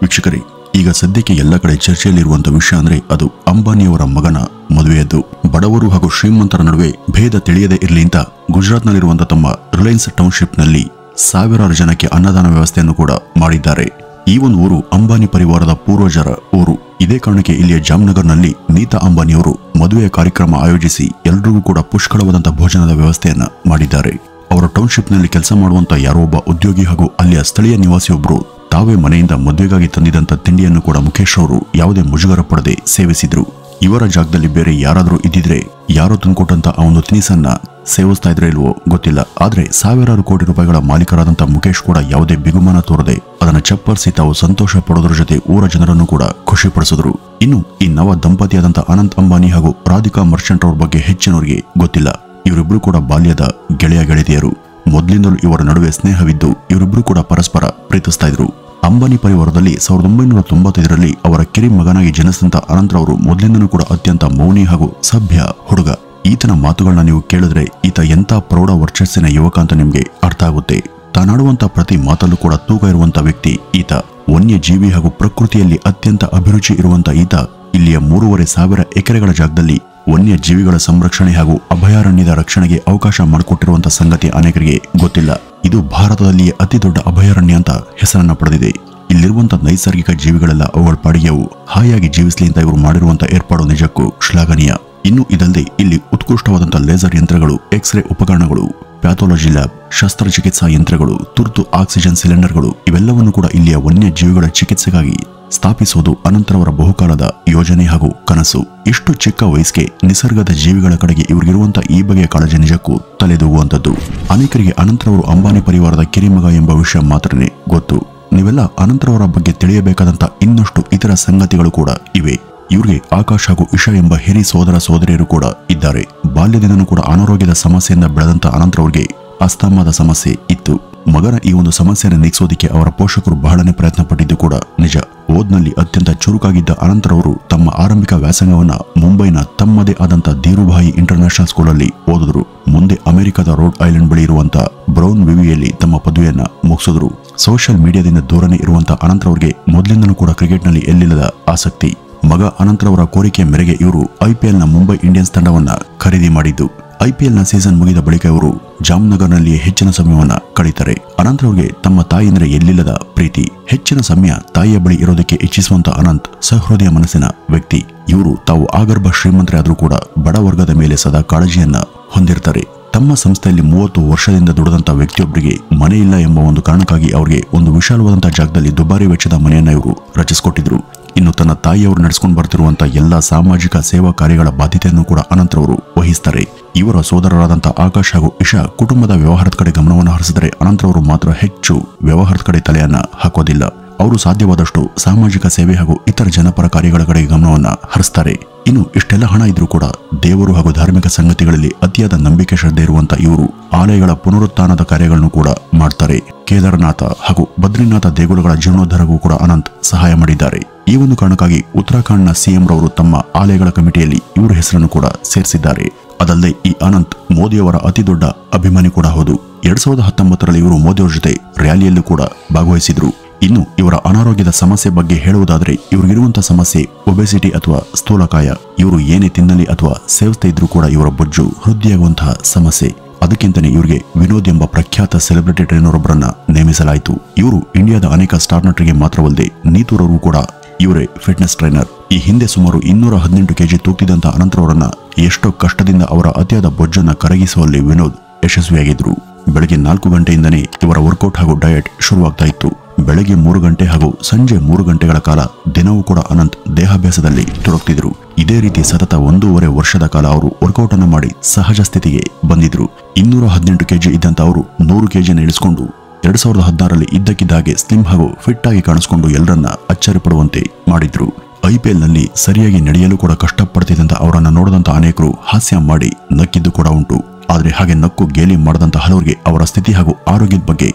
ವೀಕ್ಷಕರೇ, ಈಗ ಸದ್ಯಕ್ಕೆ ಎಲ್ಲ ಕಡೆ ಚರ್ಚೆಯಲ್ಲಿರುವಂತಹ ವಿಷಯ ಅಂದ್ರೆ ಅದು ಅಂಬಾನಿಯವರ ಮಗನ ಮದುವೆಯದ್ದು. ಬಡವರು ಹಾಗೂ ಶ್ರೀಮಂತರ ನಡುವೆ ಭೇದ ತಿಳಿಯದೇ ಇರಲಿ ಅಂತ ಗುಜರಾತ್ನಲ್ಲಿರುವಂತಹ ತಮ್ಮ ರಿಲಯನ್ಸ್ ಟೌನ್ಶಿಪ್ನಲ್ಲಿ ಸಾವಿರಾರು ಜನಕ್ಕೆ ಅನ್ನದಾನ ವ್ಯವಸ್ಥೆಯನ್ನು ಕೂಡ ಮಾಡಿದ್ದಾರೆ. ಈ ಒಂದು ಊರು ಅಂಬಾನಿ ಪರಿವಾರದ ಪೂರ್ವಜರ ಊರು. ಇದೇ ಕಾರಣಕ್ಕೆ ಇಲ್ಲಿಯ ಜಾಮ್ನಗರ್ನಲ್ಲಿ ನೀತಾ ಅಂಬಾನಿಯವರು ಮದುವೆಯ ಕಾರ್ಯಕ್ರಮ ಆಯೋಜಿಸಿ ಎಲ್ರಿಗೂ ಕೂಡ ಪುಷ್ಕಳವಾದಂತಹ ಭೋಜನದ ವ್ಯವಸ್ಥೆಯನ್ನ ಮಾಡಿದ್ದಾರೆ. ಅವರ ಟೌನ್ಶಿಪ್ನಲ್ಲಿ ಕೆಲಸ ಮಾಡುವಂತ ಯಾರೋ ಒಬ್ಬ ಉದ್ಯೋಗಿ ಹಾಗೂ ಅಲ್ಲಿಯ ಸ್ಥಳೀಯ ನಿವಾಸಿಯೊಬ್ಬರು ತಾವೇ ಮನೆಯಿಂದ ಮದುವೆಗಾಗಿ ತಂದಿದ್ದಂತ ತಿಂಡಿಯನ್ನು ಕೂಡ ಮುಖೇಶ್ ಅವರು ಯಾವುದೇ ಮುಜುಗರ ಪಡದೆ ಸೇವಿಸಿದ್ರು. ಇವರ ಜಾಗದಲ್ಲಿ ಬೇರೆ ಯಾರಾದರೂ ಇದ್ದಿದ್ರೆ ಯಾರೋ ತಂದ್ಕೊಟ್ಟಂತ ಆ ಒಂದು ತಿನಿಸನ್ನ ಸೇವಿಸ್ತಾ ಇದ್ರೆ ಇಲ್ವೋ ಗೊತ್ತಿಲ್ಲ. ಆದ್ರೆ ಸಾವಿರಾರು ಕೋಟಿ ರೂಪಾಯಿಗಳ ಮಾಲೀಕರಾದಂತ ಮುಖೇಶ್ ಕೂಡ ಯಾವುದೇ ಬಿಗುಮಾನ ತೋರದೆ ಅದನ್ನ ಚಪ್ಪರಿಸಿ ತಾವು ಸಂತೋಷ ಪಡೋದ್ರ ಜೊತೆ ಊರ ಜನರನ್ನು ಕೂಡ ಖುಷಿ ಪಡಿಸಿದ್ರು. ಇನ್ನು ಈ ನವ ದಂಪತಿಯಾದಂತ ಅನಂತ್ ಅಂಬಾನಿ ಹಾಗೂ ರಾಧಿಕಾ ಮರ್ಚೆಂಟ್ ಅವ್ರ ಬಗ್ಗೆ ಹೆಚ್ಚಿನವರಿಗೆ ಗೊತ್ತಿಲ್ಲ. ಇವರಿಬ್ರು ಕೂಡ ಬಾಲ್ಯದ ಗೆಳೆಯ ಗೆಳತಿಯರು. ಮೊದಲಿಂದಲೂ ಇವರ ನಡುವೆ ಸ್ನೇಹವಿದ್ದು ಇವರಿಬ್ರು ಕೂಡ ಪರಸ್ಪರ ಪ್ರೀತಿಸ್ತಾ ಇದ್ರು. ಅಂಬಾನಿ ಪರಿವಾರದಲ್ಲಿ 1995ರಲ್ಲಿ ಅವರ ಕಿರಿ ಮಗನಾಗಿ ಜನಿಸಿದಂತ ಅನಂತರವರು ಮೊದಲಿಂದನೂ ಕೂಡ ಅತ್ಯಂತ ಮೌನಿ ಹಾಗೂ ಸಭ್ಯ ಹುಡುಗ. ಈತನ ಮಾತುಗಳನ್ನ ನೀವು ಕೇಳಿದ್ರೆ ಈತ ಎಂತ ಪ್ರೌಢ ವರ್ಚಸ್ಸಿನ ಯುವಕ ಅಂತ ನಿಮ್ಗೆ ಅರ್ಥ ಆಗುತ್ತೆ. ತಾನಾಡುವಂತ ಪ್ರತಿ ಮಾತಲ್ಲೂ ಕೂಡ ತೂಕ ಇರುವಂತ ವ್ಯಕ್ತಿ ಈತ. ವನ್ಯ ಜೀವಿ ಹಾಗೂ ಪ್ರಕೃತಿಯಲ್ಲಿ ಅತ್ಯಂತ ಅಭಿರುಚಿ ಇರುವಂತ ಈತ ಇಲ್ಲಿಯ 3,500 ಎಕರೆಗಳ ಜಾಗದಲ್ಲಿ ವನ್ಯ ಜೀವಿಗಳ ಸಂರಕ್ಷಣೆ ಹಾಗೂ ಅಭಯಾರಣ್ಯದ ರಕ್ಷಣೆಗೆ ಅವಕಾಶ ಮಾಡಿಕೊಟ್ಟಿರುವಂತಹ ಸಂಗತಿ ಅನೇಕರಿಗೆ ಗೊತ್ತಿಲ್ಲ. ಇದು ಭಾರತದಲ್ಲಿಯೇ ಅತಿ ದೊಡ್ಡ ಅಭಯಾರಣ್ಯ ಅಂತ ಹೆಸರನ್ನ ಪಡೆದಿದೆ. ಇಲ್ಲಿರುವಂತಹ ನೈಸರ್ಗಿಕ ಜೀವಿಗಳೆಲ್ಲ ಅವುಗಳ ಪಾಡಿಗೆವು ಹಾಯಾಗಿ ಜೀವಿಸಲಿ ಅಂತ ಇವರು ಮಾಡಿರುವಂತಹ ಏರ್ಪಾಡು ನಿಜಕ್ಕೂ ಶ್ಲಾಘನೀಯ. ಇನ್ನು ಇದಲ್ಲದೆ ಇಲ್ಲಿ ಉತ್ಕೃಷ್ಟವಾದಂತಹ ಲೇಸರ್ ಯಂತ್ರಗಳು, ಎಕ್ಸ್ರೇ ಉಪಕರಣಗಳು, ಪ್ಯಾಥೋಲಜಿ ಲ್ಯಾಬ್, ಶಸ್ತ್ರಚಿಕಿತ್ಸಾ ಯಂತ್ರಗಳು, ತುರ್ತು ಆಕ್ಸಿಜನ್ ಸಿಲಿಂಡರ್ಗಳು ಇವೆಲ್ಲವನ್ನು ಕೂಡ ಇಲ್ಲಿಯ ವನ್ಯ ಜೀವಿಗಳ ಚಿಕಿತ್ಸೆಗಾಗಿ ಸ್ಥಾಪಿಸುವುದು ಅನಂತರವರ ಬಹುಕಾಲದ ಯೋಜನೆ ಹಾಗೂ ಕನಸು. ಇಷ್ಟು ಚಿಕ್ಕ ವಯಸ್ಸಿಗೆ ನಿಸರ್ಗದ ಜೀವಿಗಳ ಕಡೆಗೆ ಇವರಿಗಿರುವಂತಹ ಈ ಬಗೆಯ ಕಾಳಜಿ ನಿಜಕ್ಕೂ ತಲೆದೂಗುವಂತದ್ದು. ಅನೇಕರಿಗೆ ಅನಂತರವರು ಅಂಬಾನಿ ಪರಿವಾರದ ಕಿರಿಮಗ ಎಂಬ ವಿಷಯ ಮಾತ್ರನೇ ಗೊತ್ತು. ನೀವೆಲ್ಲ ಅನಂತರವರ ಬಗ್ಗೆ ತಿಳಿಯಬೇಕಾದಂತ ಇನ್ನಷ್ಟು ಇತರ ಸಂಗತಿಗಳು ಕೂಡ ಇವೆ. ಇವ್ರಿಗೆ ಆಕಾಶ್ ಹಾಗೂ ಇಶಾ ಎಂಬ ಹಿರಿ ಸೋದರ ಸೋದರಿಯರು ಕೂಡ ಇದ್ದಾರೆ. ಬಾಲ್ಯದಿಂದನೂ ಕೂಡ ಅನಾರೋಗ್ಯದ ಸಮಸ್ಯೆಯಿಂದ ಬೆಳೆದಂತ ಅನಂತರವ್ರಿಗೆ ಅಸ್ತಮಾದ ಸಮಸ್ಯೆ ಇತ್ತು. ಮಗನ ಈ ಒಂದು ಸಮಸ್ಯೆಯನ್ನು ನೀಗಿಸೋದಕ್ಕೆ ಅವರ ಪೋಷಕರು ಬಹಳನೇ ಪ್ರಯತ್ನ ಪಟ್ಟಿದ್ದು ಕೂಡ ನಿಜ. ಓದ್ನಲ್ಲಿ ಅತ್ಯಂತ ಚುರುಕಾಗಿದ್ದ ಅನಂತರವರು ತಮ್ಮ ಆರಂಭಿಕ ವ್ಯಾಸಂಗವನ್ನ ಮುಂಬೈನ ತಮ್ಮದೇ ಆದಂತ ಧೀರುಭಾಯಿ ಇಂಟರ್ನ್ಯಾಷನಲ್ ಸ್ಕೂಲಲ್ಲಿ ಓದಿದ್ರು. ಮುಂದೆ ಅಮೆರಿಕದ ರೋಡ್ ಐಲ್ಯಾಂಡ್ ಬಳಿ ಇರುವಂತಹ ಬ್ರೌನ್ ವಿವಿಯಲ್ಲಿ ತಮ್ಮ ಪದವಿಯನ್ನ ಮುಗಿಸಿದ್ರು. ಸೋಷಿಯಲ್ ಮೀಡಿಯಾದಿಂದ ದೂರನೇ ಇರುವಂತಹ ಅನಂತರವ್ರಿಗೆ ಮೊದಲಿಂದನೂ ಕೂಡ ಕ್ರಿಕೆಟ್ನಲ್ಲಿ ಎಲ್ಲಿಲ್ಲದ ಆಸಕ್ತಿ. ಮಗ ಅನಂತರವರ ಕೋರಿಕೆಯ ಮೇರೆಗೆ ಇವರು ಐಪಿಎಲ್ನ ಮುಂಬೈ ಇಂಡಿಯನ್ಸ್ ತಂಡವನ್ನ ಖರೀದಿ ಮಾಡಿದ್ದು. ಐಪಿಎಲ್ನ ಸೀಸನ್ ಮುಗಿದ ಬಳಿಕ ಇವರು ಜಾಮ್ನಗರ್ನಲ್ಲಿಯೇ ಹೆಚ್ಚಿನ ಸಮಯವನ್ನ ಕಳೀತಾರೆ. ಅನಂತರವ್ರಿಗೆ ತಮ್ಮ ತಾಯಿ ಅಂದ್ರೆ ಎಲ್ಲಿಲ್ಲದ ಪ್ರೀತಿ. ಹೆಚ್ಚಿನ ಸಮಯ ತಾಯಿಯ ಬಳಿ ಇರೋದಕ್ಕೆ ಇಚ್ಛಿಸುವಂತ ಅನಂತ್ ಸಹೃದಯ ಮನಸ್ಸಿನ ವ್ಯಕ್ತಿ. ಇವರು ತಾವು ಆಗರ್ಭ ಶ್ರೀಮಂತರೇ ಆದ್ರೂ ಕೂಡ ಬಡ ವರ್ಗದ ಮೇಲೆ ಸದಾ ಕಾಳಜಿಯನ್ನ ಹೊಂದಿರ್ತಾರೆ. ತಮ್ಮ ಸಂಸ್ಥೆಯಲ್ಲಿ 30 ವರ್ಷದಿಂದ ದುಡಿದಂತ ವ್ಯಕ್ತಿಯೊಬ್ಬರಿಗೆ ಮನೆ ಇಲ್ಲ ಎಂಬ ಒಂದು ಕಾರಣಕ್ಕಾಗಿ ಅವರಿಗೆ ಒಂದು ವಿಶಾಲವಾದಂತಹ ಜಾಗದಲ್ಲಿ ದುಬಾರಿ ವೆಚ್ಚದ ಮನೆಯನ್ನ ಇವರು ರಚಿಸಿಕೊಟ್ಟಿದ್ರು. ಇನ್ನು ತನ್ನ ತಾಯಿಯವರು ನಡೆಸಿಕೊಂಡು ಬರ್ತಿರುವಂತಹ ಎಲ್ಲಾ ಸಾಮಾಜಿಕ ಸೇವಾ ಕಾರ್ಯಗಳ ಬಾಧ್ಯತೆಯನ್ನು ಕೂಡ ಅನಂತರವರು ವಹಿಸ್ತಾರೆ. ಇವರ ಸೋದರರಾದಂತಹ ಆಕಾಶ್ ಹಾಗೂ ಇಶಾ ಕುಟುಂಬದ ವ್ಯವಹಾರದ ಕಡೆ ಗಮನವನ್ನು ಹರಿಸಿದರೆ ಅನಂತರವರು ಮಾತ್ರ ಹೆಚ್ಚು ವ್ಯವಹಾರದ ಕಡೆ ತಲೆಯನ್ನ ಹಾಕೋದಿಲ್ಲ. ಅವರು ಸಾಧ್ಯವಾದಷ್ಟು ಸಾಮಾಜಿಕ ಸೇವೆ ಹಾಗೂ ಇತರ ಜನಪರ ಕಾರ್ಯಗಳ ಕಡೆ ಗಮನವನ್ನ ಹರಿಸ್ತಾರೆ. ಇನ್ನು ಇಷ್ಟೆಲ್ಲ ಹಣ ಇದ್ರೂ ಕೂಡ ದೇವರು ಹಾಗೂ ಧಾರ್ಮಿಕ ಸಂಗತಿಗಳಲ್ಲಿ ಅತಿಯಾದ ನಂಬಿಕೆ ಶ್ರದ್ಧೆ ಇರುವಂತ ಇವರು ಆಲಯಗಳ ಪುನರುತ್ಥಾನದ ಕಾರ್ಯಗಳನ್ನು ಕೂಡ ಮಾಡ್ತಾರೆ. ಕೇದಾರನಾಥ ಹಾಗೂ ಬದ್ರಿನಾಥ ದೇಗುಲಗಳ ಜೀರ್ಣೋದ್ಧಾರಕ್ಕೂ ಕೂಡ ಅನಂತ್ ಸಹಾಯ ಮಾಡಿದ್ದಾರೆ. ಈ ಒಂದು ಕಾರಣಕ್ಕಾಗಿ ಉತ್ತರಾಖಂಡ್ನ ಸಿಎಂ ರವರು ತಮ್ಮ ಆಲಯಗಳ ಕಮಿಟಿಯಲ್ಲಿ ಇವರ ಹೆಸರನ್ನು ಕೂಡ ಸೇರಿಸಿದ್ದಾರೆ. ಅದಲ್ಲದೆ ಈ ಅನಂತ್ ಮೋದಿಯವರ ಅತಿ ದೊಡ್ಡ ಅಭಿಮಾನಿ ಕೂಡ ಹೌದು. 2019ರಲ್ಲಿ ಇವರು ಮೋದಿಯವರ ಜೊತೆ ರ್ಯಾಲಿಯಲ್ಲೂ ಕೂಡ ಭಾಗವಹಿಸಿದ್ರು. ಇನ್ನು ಇವರ ಅನಾರೋಗ್ಯದ ಸಮಸ್ಯೆ ಬಗ್ಗೆ ಹೇಳುವುದಾದ್ರೆ ಇವ್ರಿಗಿರುವಂತಹ ಸಮಸ್ಯೆ ಒಬೆಸಿಟಿ ಅಥವಾ ಸ್ಥೂಲಕಾಯ. ಇವರು ಏನೇ ತಿನ್ನಲಿ ಅಥವಾ ಸೇವಿಸ್ತಾ ಇದ್ರೂ ಕೂಡ ಇವರ ಬೊಜ್ಜು ವೃದ್ಧಿಯಾಗುವಂತಹ ಸಮಸ್ಯೆ. ಅದಕ್ಕಿಂತಲೇ ಇವರಿಗೆ ವಿನೋದ್ ಎಂಬ ಪ್ರಖ್ಯಾತ ಸೆಲೆಬ್ರಿಟಿ ಟ್ರೈನರ್ ಒಬ್ಬರನ್ನ ನೇಮಿಸಲಾಯಿತು. ಇವರು ಇಂಡಿಯಾದ ಅನೇಕ ಸ್ಟಾರ್ ನಟರಿಗೆ ಮಾತ್ರವಲ್ಲದೆ ನೀತೂರವರು ಕೂಡ ಇವರೇ ಫಿಟ್ನೆಸ್ ಟ್ರೈನರ್. ಈ ಹಿಂದೆ ಸುಮಾರು 218 ಕೆಜಿ ತೂಗ್ತಿದ್ದಂತ ಅನಂತರವರನ್ನ ಎಷ್ಟೋ ಕಷ್ಟದಿಂದ ಅವರ ಅತಿಯಾದ ಬೊಜ್ಜನ್ನ ಕರಗಿಸುವಲ್ಲಿ ವಿನೋದ್ ಯಶಸ್ವಿಯಾಗಿದ್ರು. ಬೆಳಗ್ಗೆ 4 ಗಂಟೆಯಿಂದನೇ ಇವರ ವರ್ಕೌಟ್ ಹಾಗೂ ಡಯಟ್ ಶುರುವಾಗ್ತಾ ಇತ್ತು. ಬೆಳಗ್ಗೆ 3 ಗಂಟೆ ಹಾಗೂ ಸಂಜೆ 3 ಗಂಟೆಗಳ ಕಾಲ ದಿನವೂ ಕೂಡ ಅನಂತ್ ದೇಹಾಭ್ಯಾಸದಲ್ಲಿ ತೊಡಗ್ತಿದ್ರು. ಇದೇ ರೀತಿ ಸತತ 1.5 ವರ್ಷದ ಕಾಲ ಅವರು ವರ್ಕೌಟ್ ಅನ್ನು ಮಾಡಿ ಸಹಜ ಸ್ಥಿತಿಗೆ ಬಂದಿದ್ರು. 218 ಕೆಜಿ ಇದ್ದಂತ ಅವರು 100 ಕೆಜಿಯನ್ನು ಇಳಿಸಿಕೊಂಡು 2016ರಲ್ಲಿ ಇದ್ದಕ್ಕಿದ್ದಾಗೆ ಸ್ಲಿಮ್ ಹಾಗೂ ಫಿಟ್ ಆಗಿ ಕಾಣಿಸಿಕೊಂಡು ಎಲ್ಲರನ್ನ ಅಚ್ಚರಿ ಪಡುವಂತೆ ಮಾಡಿದ್ರು. ಐಪಿಎಲ್ನಲ್ಲಿ ಸರಿಯಾಗಿ ನಡೆಯಲು ಕೂಡ ಕಷ್ಟಪಡ್ತಿದ್ದಂತ ಅವರನ್ನ ನೋಡಿದಂತ ಅನೇಕರು ಹಾಸ್ಯ ಮಾಡಿ ನಕ್ಕಿದ್ದು ಕೂಡ ಉಂಟು. ಆದ್ರೆ ಹಾಗೆ ನಕ್ಕು ಗೇಲಿ ಮಾಡದಂತ ಹಲವರಿಗೆ ಅವರ ಸ್ಥಿತಿ ಹಾಗೂ ಆರೋಗ್ಯದ ಬಗ್ಗೆ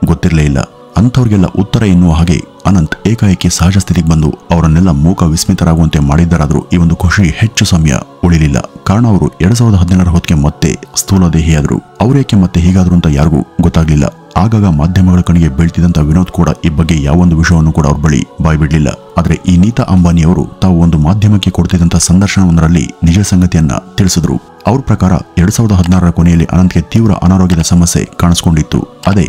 ಗೊತ್ತಿರಲೇ ಇಲ್ಲ. ಅಂಥವ್ರಿಗೆಲ್ಲ ಉತ್ತರ ಎನ್ನುವ ಹಾಗೆ ಅನಂತ್ ಏಕಾಏಕಿ ಸಹಜ ಸ್ಥಿತಿಗೆ ಬಂದು ಅವರನ್ನೆಲ್ಲ ಮೂಕ ವಿಸ್ಮಿತರಾಗುವಂತೆ ಮಾಡಿದ್ದರಾದ್ರೂ ಈ ಒಂದು ಖುಷಿ ಹೆಚ್ಚು ಸಮಯ ಉಳಿಲಿಲ್ಲ. ಕಾರಣ ಅವರು 2017ರ ಹೊತ್ತಿಗೆ ಮತ್ತೆ ಸ್ಥೂಲ ದೇಹಿಯಾದ್ರು. ಅವರೇಕೆ ಮತ್ತೆ ಹೀಗಾದ್ರು ಅಂತ ಯಾರಿಗೂ ಗೊತ್ತಾಗ್ಲಿಲ್ಲ. ಆಗಾಗ ಮಾಧ್ಯಮಗಳ ಕಣ್ಣಿಗೆ ಬೀಳ್ತಿದ್ದಂತ ವಿನೋದ್ ಕೂಡ ಈ ಬಗ್ಗೆ ಯಾವೊಂದು ವಿಷಯವನ್ನು ಕೂಡ ಅವ್ರ ಬಳಿ ಬಾಯ್ಬಿಡ್ಲಿಲ್ಲ. ಆದ್ರೆ ಈ ನೀತಾ ಅಂಬಾನಿಯವರು ತಾವು ಒಂದು ಮಾಧ್ಯಮಕ್ಕೆ ಕೊಡ್ತಿದ್ದಂತ ಸಂದರ್ಶನವೊಂದರಲ್ಲಿ ನಿಜ ಸಂಗತಿಯನ್ನ ತಿಳಿಸಿದ್ರು. ಅವ್ರ ಪ್ರಕಾರ 2016ರ ಕೊನೆಯಲ್ಲಿ ಅನಂತ್ಗೆ ತೀವ್ರ ಅನಾರೋಗ್ಯದ ಸಮಸ್ಯೆ ಕಾಣಿಸಿಕೊಂಡಿತ್ತು. ಅದೇ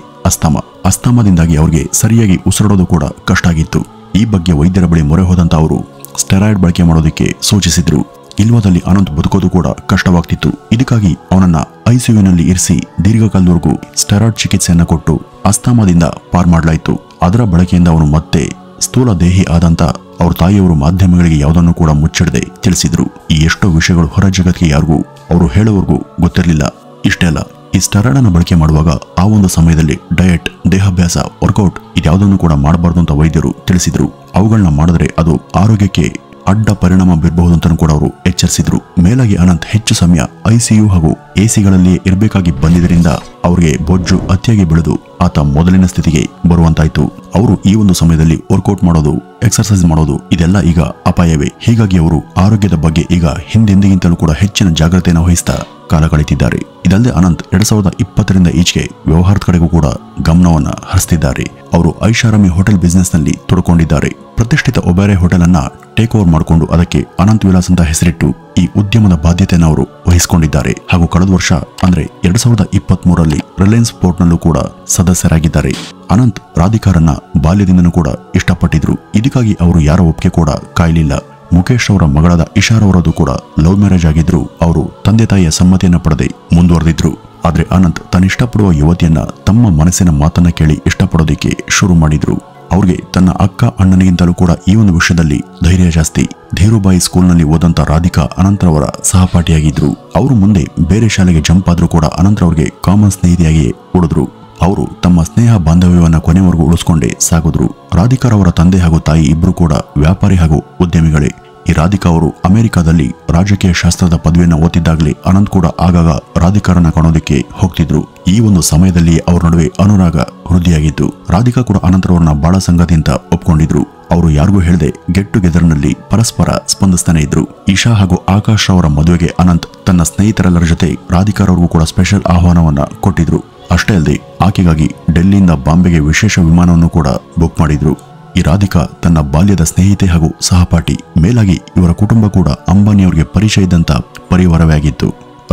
ಅಸ್ತಮಾದಿಂದಾಗಿ ಅವ್ರಿಗೆ ಸರಿಯಾಗಿ ಉಸಿರಾಡೋದು ಕೂಡ ಕಷ್ಟ ಆಗಿತ್ತು. ಈ ಬಗ್ಗೆ ವೈದ್ಯರ ಬಳಿ ಮೊರೆ ಹೋದಂತ ಅವರು ಸ್ಟೆರಾಯ್ಡ್ ಬಳಕೆ ಮಾಡೋದಕ್ಕೆ ಸೂಚಿಸಿದ್ರು. ಇಲ್ವಾದಲ್ಲಿ ಅನಂತ್ ಬದುಕೋದು ಕೂಡ ಕಷ್ಟವಾಗ್ತಿತ್ತು. ಇದಕ್ಕಾಗಿ ಅವನನ್ನ ಐಸಿಯುನಲ್ಲಿ ಇರಿಸಿ ದೀರ್ಘಕಾಲದವರೆಗೂ ಸ್ಟೆರಾಯ್ಡ್ ಚಿಕಿತ್ಸೆಯನ್ನ ಕೊಟ್ಟು ಅಸ್ತಮಾದಿಂದ ಪಾರ್ ಮಾಡಲಾಯಿತು. ಅದರ ಬಳಕೆಯಿಂದ ಅವನು ಮತ್ತೆ ಸ್ಥೂಲ ದೇಹಿ ಆದಂತ ಅವ್ರ ತಾಯಿಯವರು ಮಾಧ್ಯಮಗಳಿಗೆ ಯಾವುದನ್ನು ಕೂಡ ಮುಚ್ಚಿಡದೆ ತಿಳಿಸಿದ್ರು. ಈ ಎಷ್ಟೋ ವಿಷಯಗಳು ಹೊರ ಜಗತ್ತಿಗೆ ಯಾರಿಗೂ ಅವರು ಹೇಳುವವರೆಗೂ ಗೊತ್ತಿರಲಿಲ್ಲ. ಇಷ್ಟೇ ಅಲ್ಲ, ಈ ಸ್ಟೆರಾಯ್ಡ್ ಅನ್ನು ಬಳಕೆ ಮಾಡುವಾಗ ಆ ಒಂದು ಸಮಯದಲ್ಲಿ ಡಯಟ್, ದೇಹಾಭ್ಯಾಸ, ವರ್ಕೌಟ್ ಇದ್ಯಾವುದನ್ನು ಕೂಡ ಮಾಡಬಾರ್ದು ಅಂತ ವೈದ್ಯರು ತಿಳಿಸಿದ್ರು. ಅವುಗಳನ್ನ ಮಾಡಿದ್ರೆ ಅದು ಆರೋಗ್ಯಕ್ಕೆ ಅಡ್ಡ ಪರಿಣಾಮ ಬೀರಬಹುದು ಅಂತ ಕೂಡ ಅವರು ಎಚ್ಚರಿಸಿದ್ರು. ಮೇಲಾಗಿ ಅನಂತ್ ಹೆಚ್ಚು ಸಮಯ ಐಸಿಯು ಹಾಗೂ ಎಸಿಗಳಲ್ಲಿ ಇರಬೇಕಾಗಿ ಬಂದಿದ್ದರಿಂದ ಅವರಿಗೆ ಬೊಜ್ಜು ಅತಿಯಾಗಿ ಬೆಳೆದು ಆತ ಮೊದಲಿನ ಸ್ಥಿತಿಗೆ ಬರುವಂತಾಯ್ತು. ಅವರು ಈ ಒಂದು ಸಮಯದಲ್ಲಿ ವರ್ಕೌಟ್ ಮಾಡೋದು, ಎಕ್ಸರ್ಸೈಸ್ ಮಾಡೋದು ಇದೆಲ್ಲ ಈಗ ಅಪಾಯವೇ. ಹೀಗಾಗಿ ಅವರು ಆರೋಗ್ಯದ ಬಗ್ಗೆ ಈಗ ಹಿಂದೆಂದಿಗಿಂತಲೂ ಕೂಡ ಹೆಚ್ಚಿನ ಜಾಗ್ರತೆಯನ್ನು ವಹಿಸ್ತಾ ಕಾಲ ಕಳೆದಿದ್ದಾರೆ. ಇದಲ್ಲದೆ ಅನಂತ್ 2020ರಿಂದ ಈಚೆಗೆ ವ್ಯವಹಾರದ ಕಡೆಗೂ ಕೂಡ ಗಮನವನ್ನ ಹರಿಸ್ತಿದ್ದಾರೆ. ಅವರು ಐಷಾರಾಮಿ ಹೋಟೆಲ್ ಬಿಸ್ನೆಸ್ ನಲ್ಲಿ ತೊಡಕೊಂಡಿದ್ದಾರೆ. ಪ್ರತಿಷ್ಠಿತ ಒಬೆರಾಯ್ ಹೋಟೆಲ್ ಅನ್ನ ಟೇಕ್ ಓವರ್ ಮಾಡಿಕೊಂಡು ಅದಕ್ಕೆ ಅನಂತ್ ವಿಲಾಸ್ ಅಂತ ಹೆಸರಿಟ್ಟು ಈ ಉದ್ಯಮದ ಬಾಧ್ಯತೆಯನ್ನು ಅವರು ವಹಿಸಿಕೊಂಡಿದ್ದಾರೆ. ಹಾಗೂ ಕಳೆದ ವರ್ಷ ಅಂದ್ರೆ 2023ರಲ್ಲಿ ರಿಲಯನ್ಸ್ ಪೋರ್ಟ್ ನಲ್ಲೂ ಕೂಡ ಸದಸ್ಯರಾಗಿದ್ದಾರೆ. ಅನಂತ್ ರಾಧಿಕಾರನ್ನ ಬಾಲ್ಯದಿಂದನೂ ಕೂಡ ಇಷ್ಟಪಟ್ಟಿದ್ರು. ಇದಕ್ಕಾಗಿ ಅವರು ಯಾರ ಒಪ್ಪಿಗೆ ಕೂಡ ಕಾಯಲಿಲ್ಲ. ಮುಖೇಶ್ ಅವರ ಮಗಳಾದ ಇಶಾರ್ ಅವರದು ಕೂಡ ಲವ್ ಮ್ಯಾರೇಜ್ ಆಗಿದ್ರು. ಅವರು ತಂದೆ ತಾಯಿಯ ಸಮ್ಮತಿಯನ್ನ ಪಡೆದೇ ಮುಂದುವರೆದಿದ್ರು. ಆದ್ರೆ ಅನಂತ್ ತನ್ನಿಷ್ಟಪಡುವ ಯುವತಿಯನ್ನ ತಮ್ಮ ಮನಸ್ಸಿನ ಮಾತನ್ನ ಕೇಳಿ ಇಷ್ಟಪಡೋದಿಕ್ಕೆ ಶುರು ಮಾಡಿದ್ರು. ಅವ್ರಿಗೆ ತನ್ನ ಅಕ್ಕ ಅಣ್ಣನಿಗಿಂತಲೂ ಕೂಡ ಈ ಒಂದು ವಿಷಯದಲ್ಲಿ ಧೈರ್ಯ ಜಾಸ್ತಿ. ಧೀರುಬಾಯಿ ಸ್ಕೂಲ್ನಲ್ಲಿ ಓದಂತ ರಾಧಿಕಾ ಅನಂತ್ರವರ ಸಹಪಾಠಿಯಾಗಿದ್ರು. ಅವರು ಮುಂದೆ ಬೇರೆ ಶಾಲೆಗೆ ಜಂಪ್ ಆದ್ರೂ ಕೂಡ ಅನಂತ್ರವ್ರಿಗೆ ಕಾಮನ್ ಸ್ನೇಹಿತೆಯಾಗಿ ಉಳಿದ್ರು. ಅವರು ತಮ್ಮ ಸ್ನೇಹ ಬಾಂಧವ್ಯವನ್ನ ಕೊನೆವರೆಗೂ ಉಳಿಸ್ಕೊಂಡೇ ಸಾಗಿದ್ರು. ರಾಧಿಕಾರವರ ತಂದೆ ಹಾಗೂ ತಾಯಿ ಇಬ್ರು ಕೂಡ ವ್ಯಾಪಾರಿ ಹಾಗೂ ಉದ್ಯಮಿಗಳೇ. ಈ ರಾಧಿಕಾ ಅವರು ಅಮೆರಿಕಾದಲ್ಲಿ ರಾಜಕೀಯ ಶಾಸ್ತ್ರದ ಪದವಿಯನ್ನು ಓದಿದ್ದಾಗಲೇ ಅನಂತ್ ಕೂಡ ಆಗಾಗ ರಾಧಿಕಾರನ್ನ ಕಾಣೋದಕ್ಕೆ ಹೋಗ್ತಿದ್ರು. ಈ ಒಂದು ಸಮಯದಲ್ಲಿ ಅವರ ನಡುವೆ ಅನುರಾಗ ವೃದ್ಧಿಯಾಗಿತ್ತು. ರಾಧಿಕಾ ಕೂಡ ಅನಂತರವ್ರನ್ನ ಬಹಳ ಸಂಗತಿಯಿಂದ ಒಪ್ಕೊಂಡಿದ್ರು. ಅವರು ಯಾರಿಗೂ ಹೇಳದೆ ಗೆಟ್ ಟುಗೆದರ್ ನಲ್ಲಿ ಪರಸ್ಪರ ಸ್ಪಂದಿಸ್ತಾನೆ ಇದ್ರು. ಇಶಾ ಹಾಗೂ ಆಕಾಶ್ ಅವರ ಮದುವೆಗೆ ಅನಂತ್ ತನ್ನ ಸ್ನೇಹಿತರೆಲ್ಲರ ಜೊತೆ ರಾಧಿಕಾರವ್ರಿಗೂ ಕೂಡ ಸ್ಪೆಷಲ್ ಆಹ್ವಾನವನ್ನ ಕೊಟ್ಟಿದ್ರು. ಅಷ್ಟೇ ಅಲ್ಲದೆ ಆಕೆಗಾಗಿ ಡೆಲ್ಲಿಯಿಂದ ಬಾಂಬೆಗೆ ವಿಶೇಷ ವಿಮಾನವನ್ನು ಕೂಡ ಬುಕ್ ಮಾಡಿದ್ರು. ಈ ರಾಧಿಕಾ ತನ್ನ ಬಾಲ್ಯದ ಸ್ನೇಹಿತೆ ಹಾಗೂ ಸಹಪಾಠಿ. ಮೇಲಾಗಿ ಇವರ ಕುಟುಂಬ ಕೂಡ ಅಂಬಾನಿಯವರಿಗೆ ಪರಿಚಯ ಇದ್ದಂತ ಪರಿವಾರವೇ ಆಗಿತ್ತು.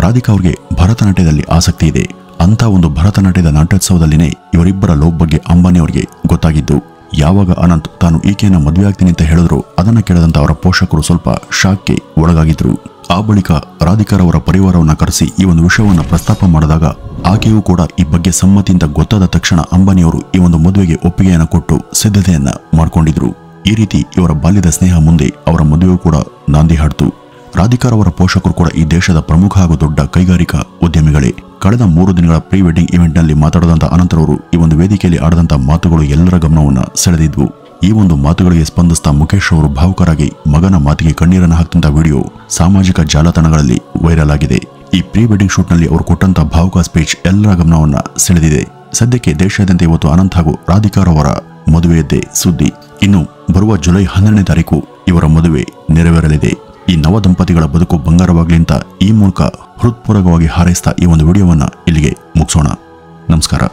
ರಾಧಿಕಾ ಅವ್ರಿಗೆ ಭರತನಾಟ್ಯದಲ್ಲಿ ಆಸಕ್ತಿ ಇದೆ. ಅಂತ ಒಂದು ಭರತನಾಟ್ಯದ ನಾಟ್ಯೋತ್ಸವದಲ್ಲಿನೇ ಇವರಿಬ್ಬರ ಲವ್ ಬಗ್ಗೆ ಅಂಬಾನಿಯವರಿಗೆ ಗೊತ್ತಾಗಿದ್ದು. ಯಾವಾಗ ಅನಂತ್ ತಾನು ಈಕೆಯನ್ನ ಮದುವೆ ಆಗ್ತೀನಿ ಅಂತ ಹೇಳಿದ್ರು ಅದನ್ನ ಕೇಳದಂತ ಅವರ ಪೋಷಕರು ಸ್ವಲ್ಪ ಶಾಕ್ಗೆ ಒಳಗಾಗಿದ್ರು. ಆ ಬಳಿಕ ರಾಧಿಕಾರವರ ಪರಿವಾರವನ್ನ ಕರೆಸಿ ಈ ಒಂದು ವಿಷಯವನ್ನ ಪ್ರಸ್ತಾಪ ಮಾಡಿದಾಗ ಆಕೆಯೂ ಕೂಡ ಈ ಬಗ್ಗೆ ಸಮ್ಮತಿಯಿಂದ ಗೊತ್ತಾದ ತಕ್ಷಣ ಅಂಬಾನಿಯವರು ಈ ಒಂದು ಮದುವೆಗೆ ಒಪ್ಪಿಗೆಯನ್ನ ಕೊಟ್ಟು ಸಿದ್ಧತೆಯನ್ನ ಮಾಡಿಕೊಂಡಿದ್ರು. ಈ ರೀತಿ ಇವರ ಬಾಲ್ಯದ ಸ್ನೇಹ ಮುಂದೆ ಅವರ ಮದುವೆಯೂ ಕೂಡ ನಾಂದಿ ಹಾಡ್ತು. ರಾಧಿಕಾರವರ ಪೋಷಕರು ಕೂಡ ಈ ದೇಶದ ಪ್ರಮುಖ ಹಾಗೂ ದೊಡ್ಡ ಕೈಗಾರಿಕಾ ಉದ್ಯಮಿಗಳೇ. ಕಳೆದ 3 ದಿನಗಳ ಪ್ರೀ ವೆಡ್ಡಿಂಗ್ ಇವೆಂಟ್ ನಲ್ಲಿ ಮಾತಾಡಿದಂತ ಅನಂತರವರು ಈ ಒಂದು ವೇದಿಕೆಯಲ್ಲಿ ಆಡದಂತ ಮಾತುಗಳು ಎಲ್ಲರ ಗಮನವನ್ನ ಸೆಳೆದಿದ್ವು. ಈ ಒಂದು ಮಾತುಗಳಿಗೆ ಸ್ಪಂದಿಸಿದ ಮುಖೇಶ್ ಅವರು ಭಾವುಕರಾಗಿ ಮಗನ ಮಾತಿಗೆ ಕಣ್ಣೀರನ್ನು ಹಾಕ್ತಂತ ವಿಡಿಯೋ ಸಾಮಾಜಿಕ ಜಾಲತಾಣಗಳಲ್ಲಿ ವೈರಲ್ ಆಗಿದೆ. ಈ ಪ್ರೀ ವೆಡ್ಡಿಂಗ್ ಶೂಟ್ ನಲ್ಲಿ ಅವರು ಕೊಟ್ಟಂತ ಭಾವುಕ ಸ್ಪೀಚ್ ಎಲ್ಲರ ಗಮನವನ್ನ ಸೆಳೆದಿದೆ. ಸದ್ಯಕ್ಕೆ ದೇಶಾದ್ಯಂತ ಇವತ್ತು ಅನಂತ್ ಹಾಗೂ ರಾಧಿಕಾರವರ ಮದುವೆಯದ್ದೇ ಸುದ್ದಿ. ಇನ್ನು ಬರುವ ಜುಲೈ 12ನೇ ತಾರೀಕು ಇವರ ಮದುವೆ ನೆರವೇರಲಿದೆ. ಈ ನವ ದಂಪತಿಗಳ ಬದುಕು ಬಂಗಾರವಾಗಲಿ ಅಂತ ಈ ಮೂಲಕ ಹೃತ್ಪೂರ್ವಕವಾಗಿ ಹಾರೈಸ್ತಾ ಈ ಒಂದು ವಿಡಿಯೋವನ್ನ ಇಲ್ಲಿಗೆ ಮುಗಿಸೋಣ. ನಮಸ್ಕಾರ.